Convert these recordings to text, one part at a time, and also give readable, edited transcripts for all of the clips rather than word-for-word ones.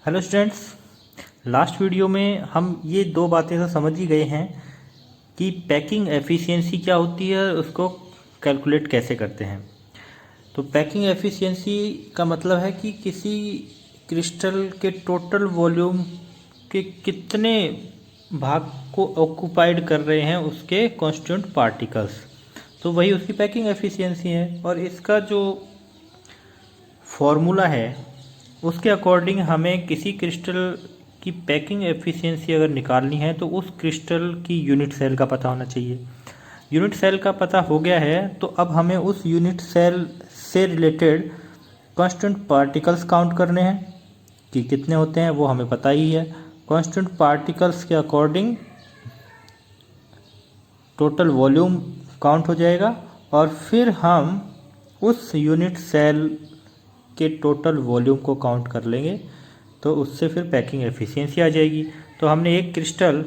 Hello students. Last video में हम ये दो बातें तो समझ ही गए हैं कि पैकिंग एफिशिएंसी क्या होती है और उसको कैलकुलेट कैसे करते हैं। तो पैकिंग एफिशिएंसी का मतलब है कि किसी क्रिस्टल के टोटल वॉल्यूम के कितने भाग को ऑक्यूपाइड कर रहे हैं उसके कॉन्स्टिट्यूएंट पार्टिकल्स। तो वही उसकी पैकिंग एफिशिएंसी है और इसका जो फॉर्मूला है उसके अकॉर्डिंग हमें किसी क्रिस्टल की पैकिंग एफिशिएंसी अगर निकालनी है तो उस क्रिस्टल की यूनिट सेल का पता होना चाहिए। यूनिट सेल का पता हो गया है तो अब हमें उस यूनिट सेल से रिलेटेड कांस्टेंट पार्टिकल्स काउंट करने हैं कि कितने होते हैं, वो हमें पता ही है। कांस्टेंट पार्टिकल्स के अकॉर्डिंग टोटल वॉल्यूम काउंट हो जाएगा और फिर हम उस यूनिट सेल के टोटल वॉल्यूम को काउंट कर लेंगे तो उससे फिर पैकिंग एफिशिएंसी आ जाएगी। तो हमने एक क्रिस्टल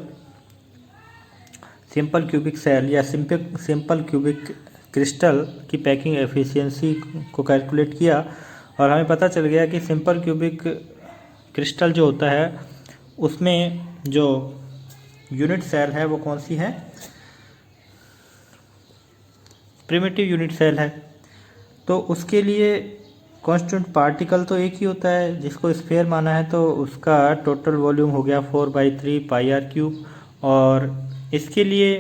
सिंपल क्यूबिक सेल या सिंपल क्यूबिक क्रिस्टल की पैकिंग एफिशिएंसी को कैलकुलेट किया और हमें पता चल गया कि सिंपल क्यूबिक क्रिस्टल जो होता है उसमें जो यूनिट सेल है वो कौन सी है, प्रिमिटिव यूनिट सेल है। तो उसके लिए कांस्टेंट पार्टिकल तो एक ही होता है, जिसको स्फीयर माना है तो उसका टोटल वॉल्यूम हो गया 4/3 पाई आर क्यूब। और इसके लिए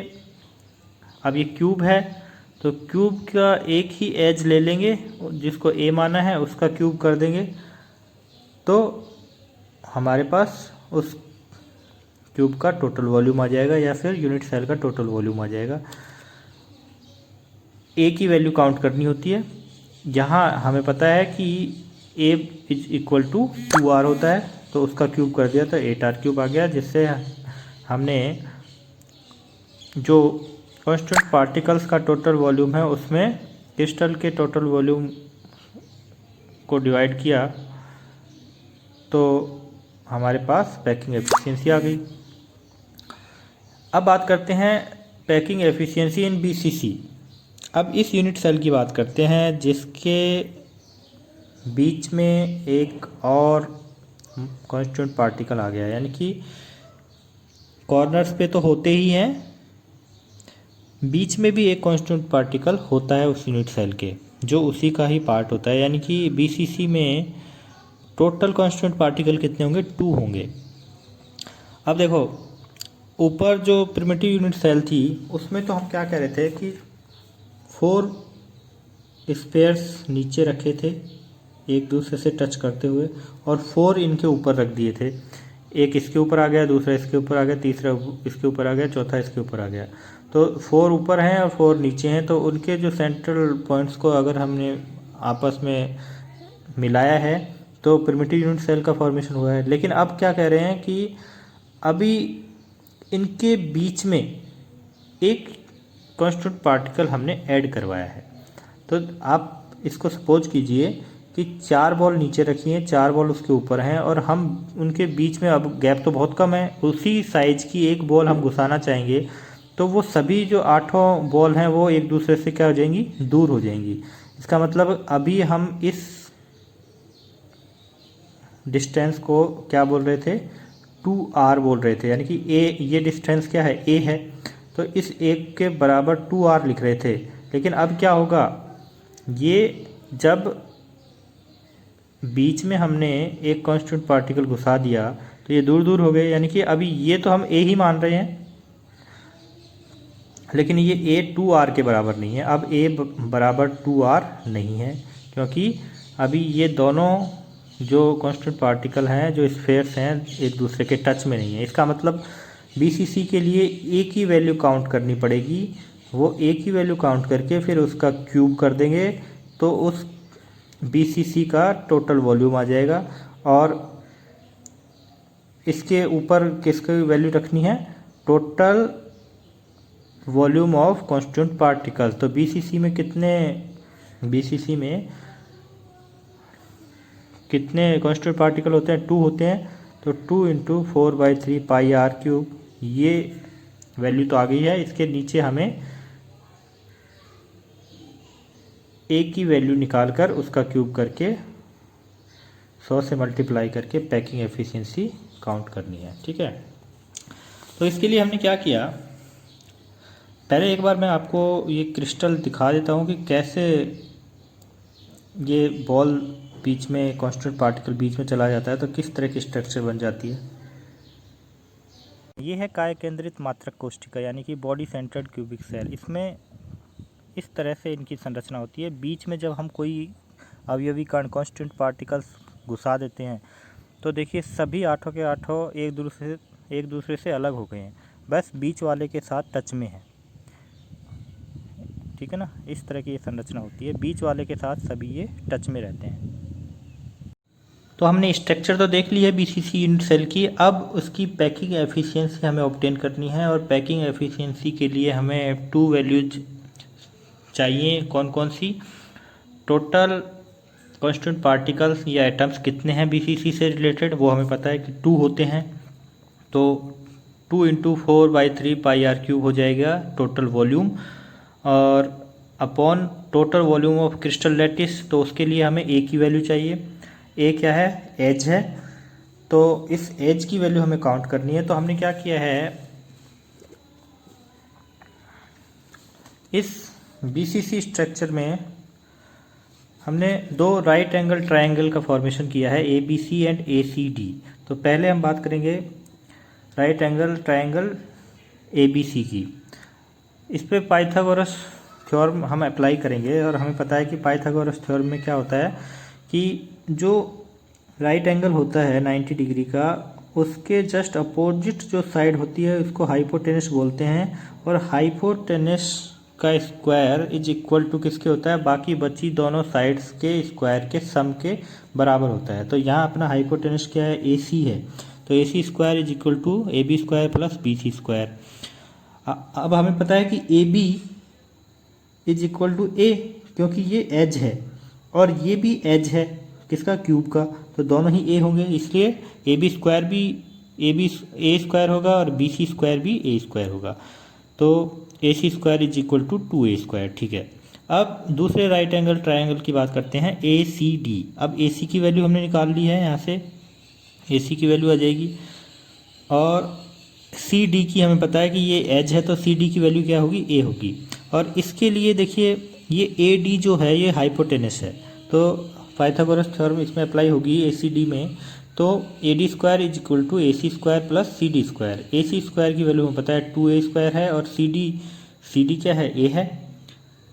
अब ये क्यूब है तो क्यूब का एक ही एज ले लेंगे, जिसको ए माना है उसका क्यूब कर देंगे तो हमारे पास उस क्यूब का टोटल वॉल्यूम आ जाएगा या फिर यूनिट सेल का टोटल वॉल्यूम आ जाएगा। ए की वैल्यू काउंट करनी होती है। यहाँ हमें पता है कि ए इज इक्वल टू 2r होता है तो उसका क्यूब कर दिया तो 8r क्यूब आ गया, जिससे हमने जो कांस्टेंट पार्टिकल्स का टोटल वॉल्यूम है उसमें क्रिस्टल के टोटल वॉल्यूम को डिवाइड किया तो हमारे पास पैकिंग एफिशिएंसी आ गई। अब बात करते हैं पैकिंग एफिशिएंसी इन बीसीसी। अब इस यूनिट सेल की बात करते हैं जिसके बीच में एक और कांस्टेंट पार्टिकल आ गया, यानी कि कॉर्नर्स पे तो होते ही हैं, बीच में भी एक कांस्टेंट पार्टिकल होता है उस यूनिट सेल के जो उसी का ही पार्ट होता है। यानी कि बीसीसी में टोटल कांस्टेंट पार्टिकल कितने होंगे, 2 होंगे। अब देखो ऊपर जो प्रिमिटिव यूनिट सेल थी उसमें तो हम क्या कह रहे थे कि 4 स्पेयर्स नीचे रखे थे एक दूसरे से टच करते हुए और 4 इनके ऊपर रख दिए थे। एक इसके ऊपर आ गया, दूसरा इसके ऊपर आ गया, तीसरा इसके ऊपर आ गया, चौथा इसके ऊपर आ गया। तो 4 ऊपर हैं और 4 नीचे हैं, तो उनके जो सेंट्रल पॉइंट्स को अगर हमने आपस में मिलाया है तो प्रिमिटिव यूनिट सेल का फॉर्मेशन हुआ है। लेकिन अब क्या कह रहे हैं कि अभी इनके बीच में एक कांस्टेंट पार्टिकल हमने ऐड करवाया है। तो आप इसको सपोज कीजिए कि 4 बॉल नीचे रखी हैं, 4 बॉल उसके ऊपर हैं और हम उनके बीच में, अब गैप तो बहुत कम है, उसी साइज की एक बॉल हम घुसाना चाहेंगे तो वो सभी जो 8 बॉल हैं वो एक दूसरे से क्या हो जाएंगी, दूर हो जाएंगी। इसका मतलब अभी हम इस डिस्टेंस को क्या बोल रहे थे, 2r बोल रहे थे, यानी कि ए, ये डिस्टेंस क्या है, a है, तो इस एक के बराबर 2r लिख रहे थे। लेकिन अब क्या होगा, ये जब बीच में हमने एक कांस्टेंट पार्टिकल घुसा दिया तो ये दूर दूर हो गए, यानी कि अभी ये तो हम a ही मान रहे हैं लेकिन ये a 2r के बराबर नहीं है। अब a बराबर 2r नहीं है क्योंकि अभी ये दोनों जो कांस्टेंट पार्टिकल हैं, जो स्फेयर्स हैं, एक दूसरे के टच में नहीं है। इसका मतलब बीसीसी के लिए a की वैल्यू काउंट करनी पड़ेगी। वो a की वैल्यू काउंट करके फिर उसका क्यूब कर देंगे तो उस बीसीसी का टोटल वॉल्यूम आ जाएगा। और इसके ऊपर किसकी वैल्यू रखनी है, total volume of constant particle. तो बीसीसी में कितने कांस्टेंट पार्टिकल होते हैं, 2 होते हैं। तो 2 × 4/3 पाई आर क्यूब, ये वैल्यू तो आ गई है। इसके नीचे हमें ए की वैल्यू निकाल कर उसका क्यूब करके 100 से मल्टीप्लाई करके पैकिंग एफिशिएंसी काउंट करनी है। ठीक है, तो इसके लिए हमने क्या किया, पहले एक बार मैं आपको ये क्रिस्टल दिखा देता हूँ कि कैसे ये बॉल बीच में कांस्टेंट पार्टिकल बीच में चला जाता है तो किस तरह की स्ट्रक्चर बन जाती है। ये है काय केंद्रित मात्रक कोशिका यानी कि बॉडी सेंटर्ड क्यूबिक सेल। इसमें इस तरह से इनकी संरचना होती है। बीच में जब हम कोई अवयवी कण कांस्टेंट पार्टिकल्स घुसा देते हैं तो देखिए सभी आठों के आठों एक दूसरे से अलग हो गए हैं, बस बीच वाले के साथ टच में है। ठीक है ना, इस तरह की ये संरचना होती है, बीच वाले के साथ सभी ये टच में रहते हैं। तो हमने स्ट्रक्चर तो देख ली है बीसीसी यूनिट सेल की। अब उसकी पैकिंग एफिशिएंसी हमें ऑब्टेन करनी है और पैकिंग एफिशिएंसी के लिए हमें 2 वैल्यूज चाहिए। कौन कौन सी, टोटल कांस्टेंट पार्टिकल्स या एटम्स कितने हैं बीसीसी से रिलेटेड, वो हमें पता है कि 2 होते हैं, तो 2 × 4/3 πr³ हो जाएगा टोटल वॉल्यूम, और upon total volume of crystal lattice, तो उसके लिए हमें ए की वैल्यू चाहिए। ए क्या है, एज है, तो इस एज की वैल्यू हमें काउंट करनी है। तो हमने क्या किया है, इस बीसीसी स्ट्रक्चर में हमने 2 राइट एंगल ट्रायंगल का फॉर्मेशन किया है, ABC एंड ACD। तो पहले हम बात करेंगे राइट एंगल ट्रायंगल ABC की। इस पे पाइथागोरस थ्योरम हम अप्लाई करेंगे और हमें पता है कि पाइथागोरस थ्योरम में क्या होता है कि जो राइट एंगल होता है 90 डिग्री का, उसके जस्ट अपोजिट जो साइड होती है उसको हाइपोटेनस बोलते हैं, और हाइपोटेनस का स्क्वायर इज इक्वल टू किसके होता है, बाकी बची दोनों साइड्स के स्क्वायर के सम के बराबर होता है। तो यहाँ अपना हाइपोटेनस क्या है, AC है, तो AC square is equal to AB square plus BC square. अब हमें पता है कि AB is equal to A, क्योंकि ये एज है और ये भी एज है किसका, क्यूब का, तो दोनों ही A होंगे, इसलिए AB स्क्वायर भी A स्क्वायर होगा और BC स्क्वायर भी A स्क्वायर होगा, तो AC square is equal to 2A square. ठीक है, अब दूसरे राइट एंगल ट्रायंगल की बात करते हैं, ACD। अब AC की वैल्यू हमने निकाल ली है, यहाँ से AC की वैल्यू आ जाएगी, और CD की हमें पता है कि ये एज है, तो CD की वैल्यू क्या होगी, A होगी। और इसके लिए देखिए ये AD जो है ये हाइपोटेनस है, तो पाइथागोरस थ्योरम इसमें अप्लाई होगी ACD में, तो AD square is equal to AC square plus CD square. AC square की वैल्यू हमें पता है 2A स्क्वायर है, और CD क्या है, A है,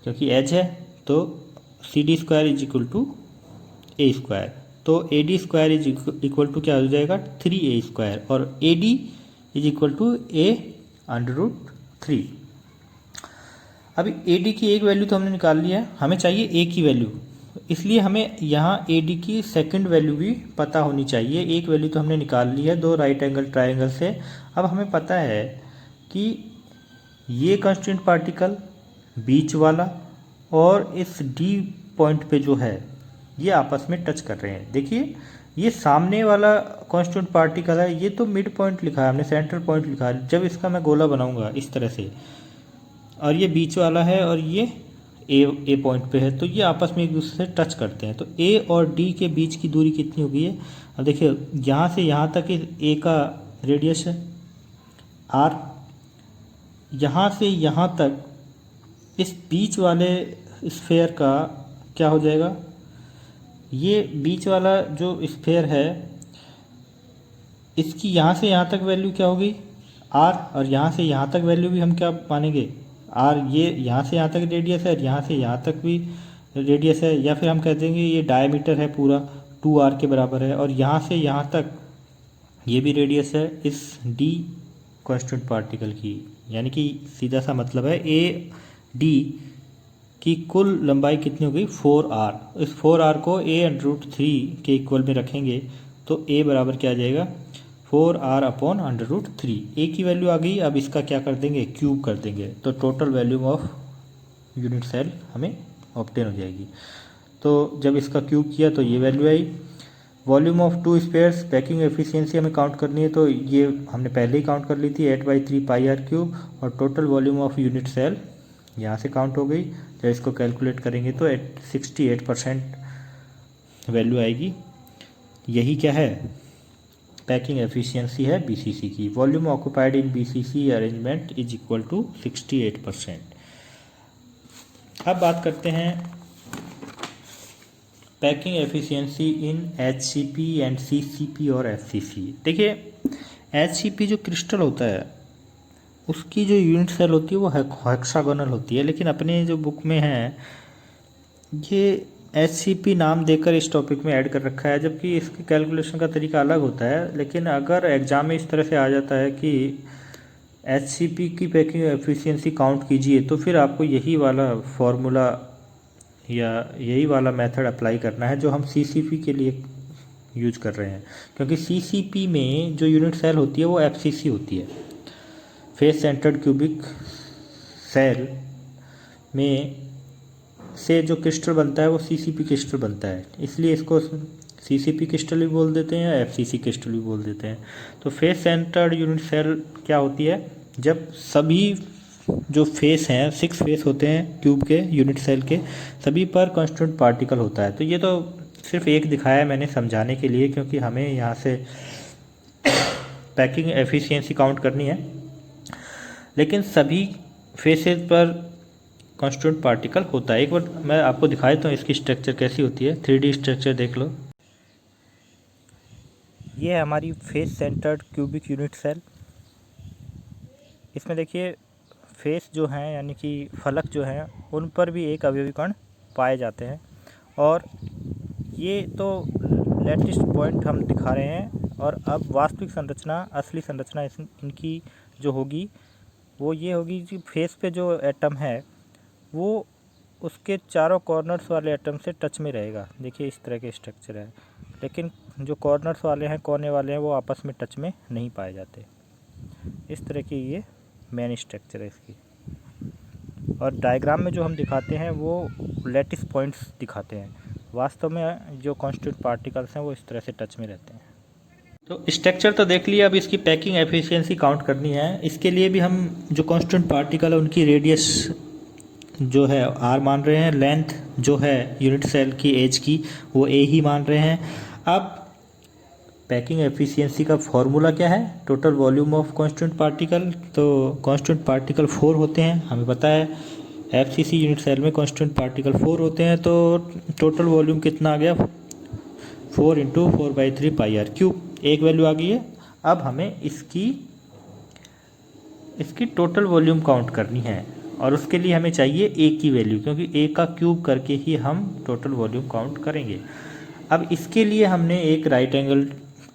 क्योंकि एज है, तो CD square is equal to A square, तो AD square is equal to क्या हो जाएगा, 3A स्क्वायर, और AD is equal to A√3। अभी AD की एक वैल्यू तो हमने निकाल लिया है, हमें चाहिए A की वैल्यू, इसलिए हमें यहाँ AD की सेकंड वैल्यू भी पता होनी चाहिए। एक वैल्यू तो हमने निकाल ली है 2 राइट एंगल ट्रायंगल से। अब हमें पता है कि ये कांस्टेंट पार्टिकल बीच वाला और इस D पॉइंट पे जो है ये आपस में टच कर रहे हैं। देखिए ये सामने वाला कांस्टेंट पार्टिकल है, ये तो मिड पॉइंट लिखा है हमने, सेंट्रल पॉइंट लिखा है। जब इसका मैं गोला बनाऊंगा इस तरह से, और ये बीच वाला है और ये ए पॉइंट पे है, तो ये आपस में एक दूसरे से टच करते हैं। तो A और D के बीच की दूरी कितनी होगी है, अब देखिए यहाँ से यहाँ तक A का रेडियस है R, यहाँ से यहाँ तक इस बीच वाले स्फेयर का क्या हो जाएगा, ये बीच वाला जो स्फेयर है इसकी यहाँ से यहाँ तक वैल्यू क्या होगी R, और यहाँ से यहाँ तक वैल्यू भी हम क्या मानेंगे R। ये यहाँ से यहाँ तक रेडियस है और यहाँ से यहाँ तक भी रेडियस है, या फिर हम कह देंगे ये डायमीटर है पूरा 2R के बराबर है, और यहाँ से यहाँ तक ये भी रेडियस है इस D कांस्टेंट पार्टिकल की। यानी कि सीधा सा मतलब है AD की कुल लंबाई कितनी होगी 4R। इस 4R को A√3 के इक्वल में रखेंगे तो A बराबर क्या आ जाएगा 4R/√3। A की वैल्यू आ गई, अब इसका क्या कर देंगे, क्यूब कर देंगे, तो total volume of unit cell हमें ऑब्टेन हो जाएगी। तो जब इसका क्यूब किया तो ये वैल्यू आई। Volume of 2 spheres, packing efficiency हमें काउंट करनी है, तो ये हमने पहले ही काउंट कर ली थी 8/3 πr³, और total volume of unit cell यहाँ से काउंट हो गई। जब इसको कैलकुलेट करेंगे तो 68% वैल्यू आएगी। यही क्या है, पैकिंग एफिशिएंसी है बीसीसी की। Volume occupied in BCC arrangement is equal to 68%। अब बात करते हैं packing efficiency in HCP and CCP और एफसीसी। देखिए एचसीपी जो क्रिस्टल होता है उसकी जो यूनिट सेल होती है वो हेक्सागोनल होती है, लेकिन अपने जो बुक में है ये एचसीपी नाम देकर इस टॉपिक में ऐड कर रखा है, जबकि इसके कैलकुलेशन का तरीका अलग होता है। लेकिन अगर एग्ज़ाम में इस तरह से आ जाता है कि एचसीपी की पैकिंग एफिशिएंसी काउंट कीजिए, तो फिर आपको यही वाला फॉर्मूला या यही वाला मेथड अप्लाई करना है जो हम सीसीपी के लिए यूज कर रहे हैं, क्योंकि सीसीपी में जो यूनिट सेल होती है वो एफसीसी होती है, फेस सेंटर्ड क्यूबिक सेल में से जो क्रिस्टल बनता है वो सीसीपी क्रिस्टल बनता है, इसलिए इसको सीसीपी क्रिस्टल भी बोल देते हैं या एफसीसी क्रिस्टल भी बोल देते हैं। तो फेस सेंटर्ड यूनिट सेल क्या होती है, जब सभी जो फेस हैं 6 फेस होते हैं क्यूब के यूनिट सेल के, सभी पर कांस्टेंट पार्टिकल होता है। तो ये तो सिर्फ एक दिखाया है मैंने समझाने के लिए, क्योंकि हमें यहाँ से पैकिंग एफिशिएंसी काउंट करनी है, लेकिन सभी फेसेस पर कांस्टेंट पार्टिकल होता है। एक बार मैं आपको दिखा देता हूँ इसकी स्ट्रक्चर कैसी होती है, 3D स्ट्रक्चर देख लो। ये है हमारी face centred cubic unit cell. इसमें देखिए फेस जो हैं यानी कि फलक जो हैं उन पर भी एक अवयवी कण पाए जाते हैं, और ये तो लेटेस्ट पॉइंट हम दिखा रहे हैं। और अब वास्तविक संरचना, असली संरचना इनकी जो होगी वो ये होगी कि फेस पे जो एटम है वो उसके चारों कॉर्नर्स वाले एटम से टच में रहेगा। देखिए इस तरह के स्ट्रक्चर है, लेकिन जो कॉर्नर्स वाले हैं, कोने वाले हैं, वो आपस में टच में नहीं पाए जाते। इस तरह की ये मेन स्ट्रक्चर है इसकी। और डायग्राम में जो हम दिखाते हैं वो लैटिस पॉइंट्स दिखाते हैं, वास्तव में जो कांस्टेंट पार्टिकल्स हैं वो इस तरह से टच में रहते हैं। तो स्ट्रक्चर तो देख लिया, अब इसकी पैकिंग एफिशिएंसी काउंट करनी है। इसके लिए भी हम जो कांस्टेंट पार्टिकल है उनकी रेडियस जो है आर मान रहे हैं, लेंथ जो है यूनिट सेल की एज की वो ए ही मान रहे हैं। अब पैकिंग एफिशिएंसी का फॉर्मूला क्या है, total volume of constant particle. तो कांस्टेंट पार्टिकल 4 होते हैं, हमें पता है एफसीसी यूनिट सेल में कांस्टेंट पार्टिकल 4 होते हैं। तो टोटल वॉल्यूम कितना आ गया, 4 × 4/3 पाई आर क्यूब, एक वैल्यू आ गई है। अब हमें इसकी टोटल वॉल्यूम काउंट करनी है, और उसके लिए हमें चाहिए ए की वैल्यू, क्योंकि ए का क्यूब करके ही हम टोटल वॉल्यूम काउंट करेंगे। अब इसके लिए हमने एक राइट एंगल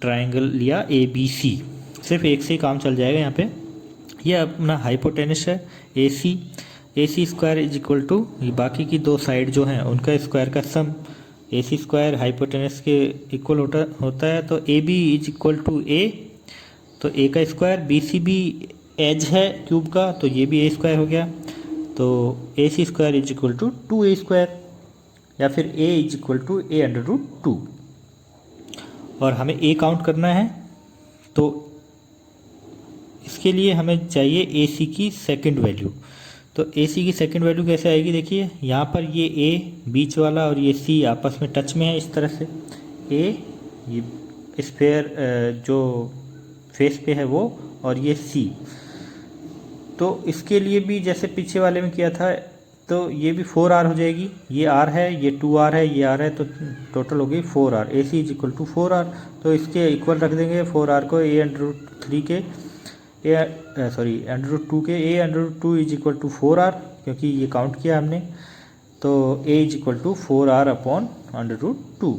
ट्रायंगल लिया ABC, सिर्फ एक से ही काम चल जाएगा यहाँ पे। ये अपना हाइपोटेनस है AC square is equal to बाकी की दो साइड जो हैं उनका स्क्वायर का सम, AC स्क्वायर हाइपोटेनस के इक्वल होता है। तो AB is equal to A, तो A का स्क्वायर, BC भी एज है क्यूब का, तो ये भी A स्क्वायर हो गया। तो AC square is equal to 2A square, या फिर A is equal to A√2। और हमें A काउंट करना है, तो इसके लिए हमें चाहिए AC की सेकंड वैल्यू। तो AC की सेकंड वैल्यू कैसे आएगी, देखिए यहाँ पर ये A बीच वाला और ये C आपस में टच में है इस तरह से। A ये स्फेयर जो फेस पे है वो, और ये C। तो इसके लिए भी जैसे पीछे वाले में किया था, तो ये भी 4R हो जाएगी। ये R है, ये 2R है, ये R है, तो टोटल हो गई 4R। AC is equal to 4R, तो इसके इक्वल रख देंगे 4R को A√3 के √2 के A√2 is equal to 4R, क्योंकि ये काउंट किया हमने। तो A is equal to 4R upon √2।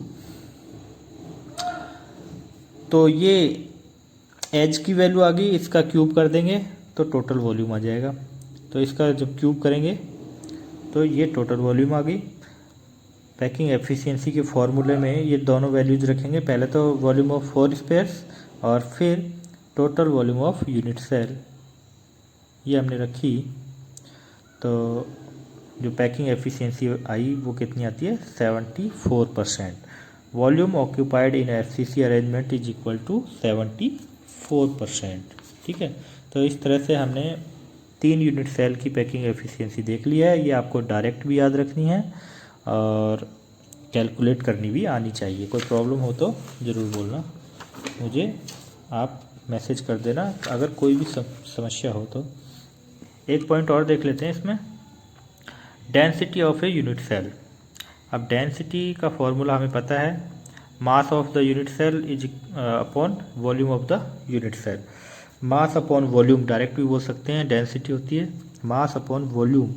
तो ये एज की वैल्यू आ गई, इसका क्यूब कर देंगे तो टोटल वॉल्यूम आ जाएगा। तो इसका जब क्यूब करेंगे तो ये टोटल वॉल्यूम आ गई। पैकिंग एफिशिएंसी के फॉर्मूले में ये दोनों वैल्यूज रखेंगे, पहले तो वॉल्यूम ऑफ 4 स्पेयर्स और फिर total volume of unit cell, ये हमने रखी। तो जो पैकिंग एफिशिएंसी आई वो कितनी आती है, 74%। Volume occupied in FCC arrangement is equal to 74%। ठीक है, तो इस तरह से हमने 3 यूनिट सेल की पैकिंग एफिशिएंसी देख लिया है। ये आपको डायरेक्ट भी याद रखनी है, और कैलकुलेट करनी भी आनी चाहिए। कोई प्रॉब्लम हो तो ज़रूर बोलना मुझे, आप मैसेज कर देना अगर कोई भी समस्या हो तो। एक पॉइंट और देख लेते हैं इसमें, density of a unit cell. अब डेंसिटी का फॉर्मूला हमें पता है, mass of the unit cell is upon volume of the unit cell. Mass upon volume direct भी बोल सकते हैं, डेंसिटी होती है मास अपॉन वॉल्यूम,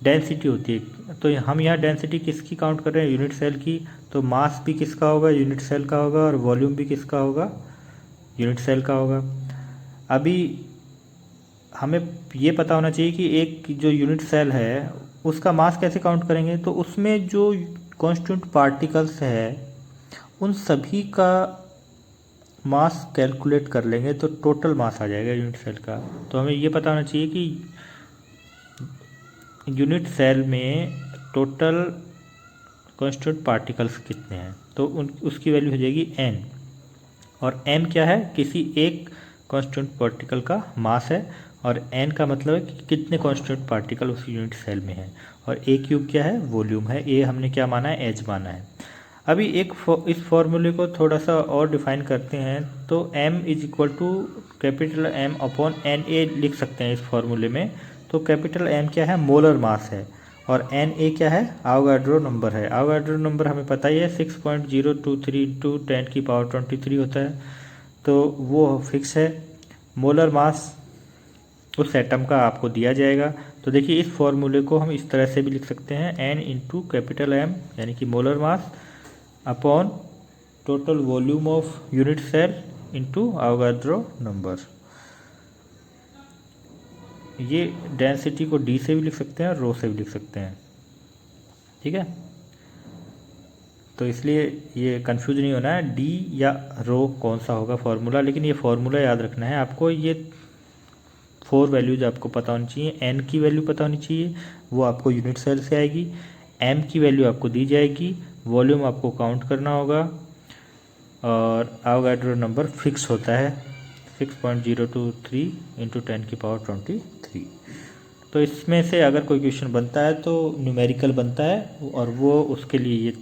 डेंसिटी होती है। तो हम यहाँ डेंसिटी किसकी काउंट कर रहे हैं, यूनिट सेल की, तो मास भी किसका होगा, यूनिट सेल का होगा, और वॉल्यूम भी किसका होगा, यूनिट सेल का होगा। अभी हमें ये पता होना चाहिए कि एक जो यूनिट सेल है उसका मास कैसे काउंट करेंगे, तो उसमें जो कॉन्स्टेंट पार्टिकल्स है उन सभी का मास कैलकुलेट कर लेंगे तो टोटल मास आ जाएगा यूनिट सेल का। तो हमें ये पता होना चाहिए कि यूनिट सेल में टोटल कॉन्स्टेंट पार्टिकल्स कितने हैं, तो उसकी वैल्यू हो जाएगी n, और m क्या है, किसी एक कांस्टेंट पार्टिकल का मास है, और n का मतलब है कि कितने कांस्टेंट पार्टिकल उस यूनिट सेल में है, और a क्यूब क्या है, वॉल्यूम है, a हमने क्या माना है, h माना है। अभी इस फॉर्मूले को थोड़ा सा और डिफाइन करते हैं, तो m is equal to capital M upon Na लिख सकते हैं इस फॉर्मूले में। तो कैपिटल M क्या है, मोलर मास है, और Na क्या है, आवोगाड्रो नंबर है। आवोगाड्रो नंबर हमें पता ही है 6.023 इंटू 10⁻23 होता है, तो वो फिक्स है। मोलर मास उस एटम का आपको दिया जाएगा। तो देखिए इस फॉर्मूले को हम इस तरह से भी लिख सकते हैं, N इंटू कैपिटल M यानी कि molar mass upon total volume of unit cell into Avogadro number. ये डेंसिटी को D से भी लिख सकते हैं और रो से भी लिख सकते हैं, ठीक है। तो इसलिए ये कंफ्यूज नहीं होना है D या रो कौन सा होगा फॉर्मूला, लेकिन ये फॉर्मूला याद रखना है आपको। ये 4 वैल्यूज आपको पता होनी चाहिए, N की वैल्यू पता होनी चाहिए, वो आपको यूनिट सेल से आएगी, M की वैल्यू आपको दी जाएगी, वॉल्यूम आपको काउंट करना होगा, और आवोगाड्रो नंबर फिक्स होता है 6.023 इंटू 10⁻23। तो इसमें से अगर कोई क्वेश्चन बनता है तो न्यूमेरिकल बनता है, और वो उसके लिए ये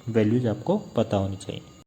वैल्यूज आपको पता होनी चाहिए।